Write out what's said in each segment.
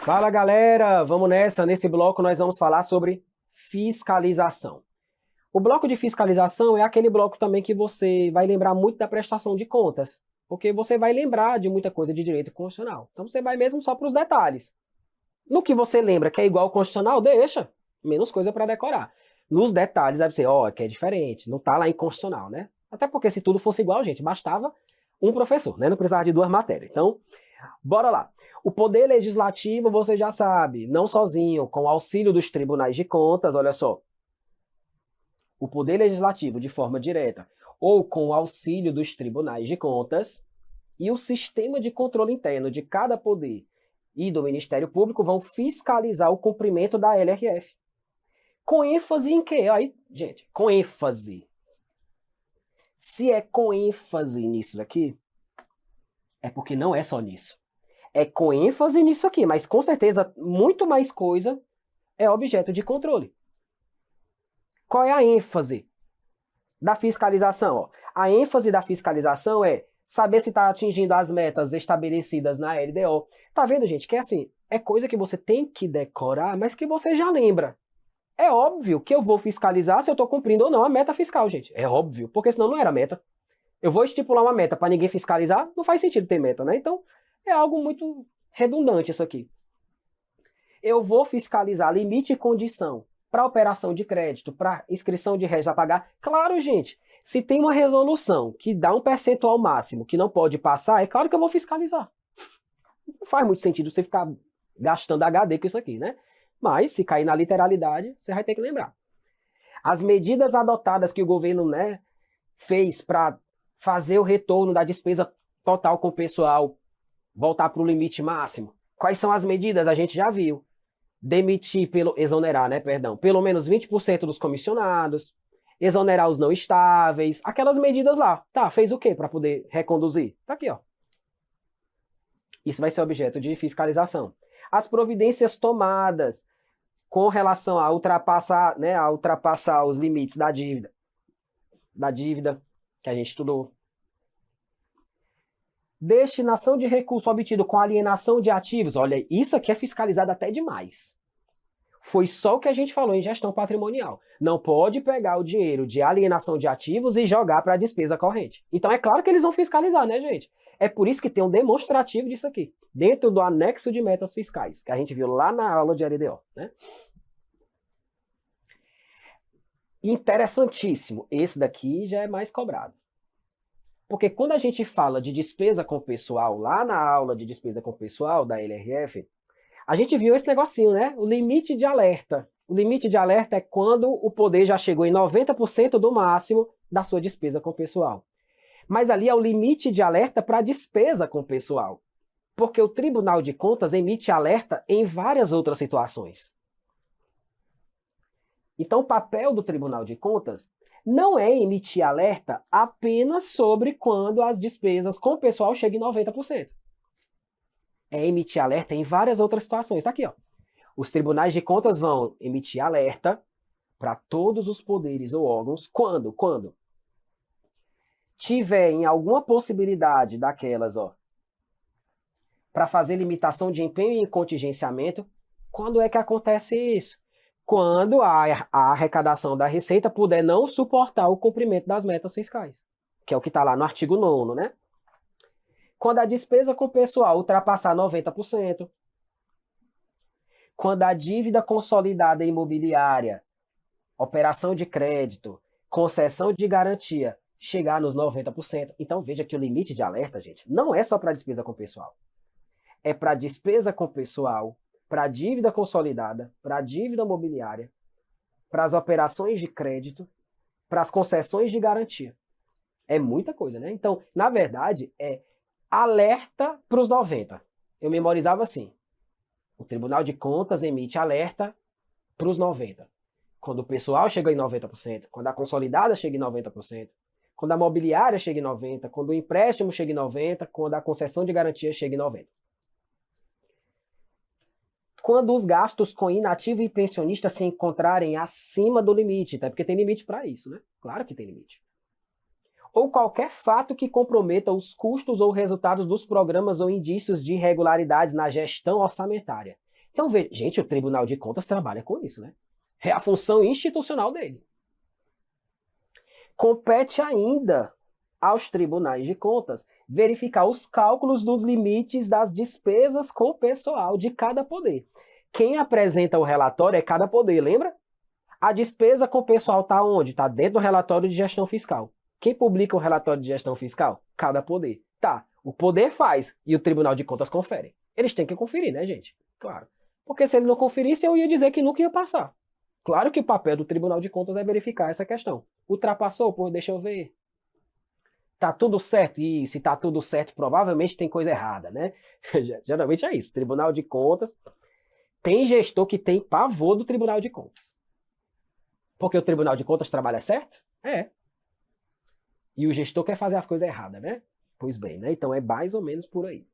Fala galera, vamos nessa. Nesse bloco nós vamos falar sobre fiscalização. O bloco de fiscalização é aquele bloco também que você vai lembrar muito da prestação de contas, porque você vai lembrar de muita coisa de direito constitucional. Então você vai mesmo só para os detalhes. No que você lembra que é igual ao constitucional, deixa, menos coisa para decorar. Nos detalhes vai ser, que é diferente, não tá lá em constitucional, né? Até porque se tudo fosse igual, gente, bastava um professor, né? Não precisava de duas matérias. Então, bora lá. O poder legislativo, você já sabe, não sozinho, com o auxílio dos tribunais de contas, olha só. O poder legislativo de forma direta ou com o auxílio dos tribunais de contas e o sistema de controle interno de cada poder e do Ministério Público vão fiscalizar o cumprimento da LRF. Com ênfase em quê? Aí, gente, com ênfase. Se é com ênfase nisso daqui, é porque não é só nisso. É com ênfase nisso aqui, mas com certeza muito mais coisa é objeto de controle. Qual é a ênfase da fiscalização? Ó, a ênfase da fiscalização é saber se está atingindo as metas estabelecidas na LDO. Tá vendo, gente, que é assim, é coisa que você tem que decorar, mas que você já lembra. É óbvio que eu vou fiscalizar se eu estou cumprindo ou não a meta fiscal, gente. É óbvio, porque senão não era meta. Eu vou estipular uma meta para ninguém fiscalizar, não faz sentido ter meta, né? Então, é algo muito redundante isso aqui. Eu vou fiscalizar limite e condição para operação de crédito, para inscrição de réis a pagar. Claro, gente, se tem uma resolução que dá um percentual máximo que não pode passar, é claro que eu vou fiscalizar. Não faz muito sentido você ficar gastando HD com isso aqui, né? Mas, se cair na literalidade, você vai ter que lembrar. As medidas adotadas que o governo, né, fez para fazer o retorno da despesa total com o pessoal voltar para o limite máximo. Quais são as medidas? A gente já viu. Exonerar, né, perdão, pelo menos 20% dos comissionados, exonerar os não estáveis, aquelas medidas lá. Tá, fez o quê para poder reconduzir? Tá aqui, ó. Isso vai ser objeto de fiscalização. As providências tomadas com relação a ultrapassar os limites da dívida que a gente estudou. Destinação de recurso obtido com alienação de ativos. Olha, isso aqui é fiscalizado até demais. Foi só o que a gente falou em gestão patrimonial. Não pode pegar o dinheiro de alienação de ativos e jogar para a despesa corrente. Então é claro que eles vão fiscalizar, né, gente? É por isso que tem um demonstrativo disso aqui, dentro do anexo de metas fiscais, que a gente viu lá na aula de LDO, né? Interessantíssimo. Esse daqui já é mais cobrado. Porque quando a gente fala de despesa com pessoal, lá na aula de despesa com pessoal da LRF, a gente viu esse negocinho, né? O limite de alerta. O limite de alerta é quando o poder já chegou em 90% do máximo da sua despesa com pessoal. Mas ali é o limite de alerta para despesa com pessoal. Porque o Tribunal de Contas emite alerta em várias outras situações. Então, o papel do Tribunal de Contas não é emitir alerta apenas sobre quando as despesas com o pessoal chegam em 90%. É emitir alerta em várias outras situações. Está aqui, ó. Os tribunais de contas vão emitir alerta para todos os poderes ou órgãos quando tiver em alguma possibilidade daquelas, ó, para fazer limitação de empenho e contingenciamento. Quando é que acontece isso? Quando a arrecadação da receita puder não suportar o cumprimento das metas fiscais, que é o que está lá no artigo 9º, né? Quando a despesa com o pessoal ultrapassar 90%, quando a dívida consolidada imobiliária, operação de crédito, concessão de garantia chegar nos 90%. Então veja que o limite de alerta, gente, não é só para despesa com o pessoal. É para despesa com o pessoal, para a dívida consolidada, para a dívida mobiliária, para as operações de crédito, para as concessões de garantia. É muita coisa, né? Então, na verdade, é alerta para os 90%. Eu memorizava assim. O Tribunal de Contas emite alerta para os 90%. Quando o pessoal chega em 90%, quando a consolidada chega em 90%, quando a mobiliária chega em 90%, quando o empréstimo chega em 90%, quando a concessão de garantia chega em 90%. Quando os gastos com inativo e pensionista se encontrarem acima do limite, até porque tem limite para isso, né? Claro que tem limite. Ou qualquer fato que comprometa os custos ou resultados dos programas ou indícios de irregularidades na gestão orçamentária. Então, veja, gente, o Tribunal de Contas trabalha com isso, né? É a função institucional dele. Compete ainda aos tribunais de contas verificar os cálculos dos limites das despesas com o pessoal de cada poder. Quem apresenta o relatório é cada poder, lembra? A despesa com o pessoal está onde? Está dentro do relatório de gestão fiscal. Quem publica o relatório de gestão fiscal? Cada poder. Tá, o poder faz e o Tribunal de Contas confere. Eles têm que conferir, né, gente? Claro. Porque se ele não conferisse, eu ia dizer que nunca ia passar. Claro que o papel do Tribunal de Contas é verificar essa questão. Ultrapassou? Pô, deixa eu ver. Tá tudo certo? E se tá tudo certo, provavelmente tem coisa errada, né? Geralmente é isso. Tribunal de Contas. Tem gestor que tem pavor do Tribunal de Contas. Porque o Tribunal de Contas trabalha certo? É. E o gestor quer fazer as coisas erradas, né? Pois bem, né? Então é mais ou menos por aí.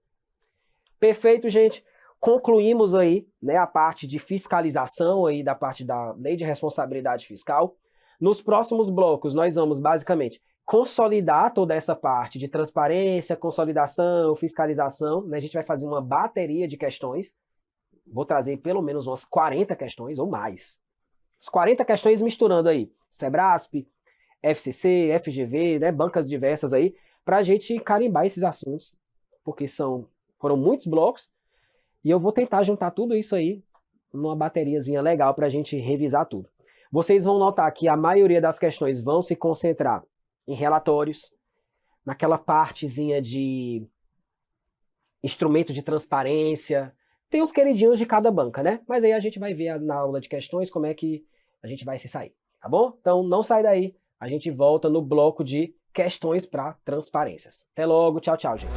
Perfeito, gente. Concluímos aí, né, a parte de fiscalização aí da parte da Lei de Responsabilidade Fiscal. Nos próximos blocos nós vamos basicamente consolidar toda essa parte de transparência, consolidação, fiscalização, né? A gente vai fazer uma bateria de questões. Vou trazer pelo menos umas 40 questões ou mais. As 40 questões misturando aí Sebrasp, FCC, FGV, né, bancas diversas aí, para a gente carimbar esses assuntos, porque foram muitos blocos, e eu vou tentar juntar tudo isso aí numa bateriazinha legal para a gente revisar tudo. Vocês vão notar que a maioria das questões vão se concentrar em relatórios, naquela partezinha de instrumento de transparência. Tem os queridinhos de cada banca, né? Mas aí a gente vai ver na aula de questões como é que a gente vai se sair, tá bom? Então não sai daí, a gente volta no bloco de questões para transparências. Até logo, tchau, tchau, gente.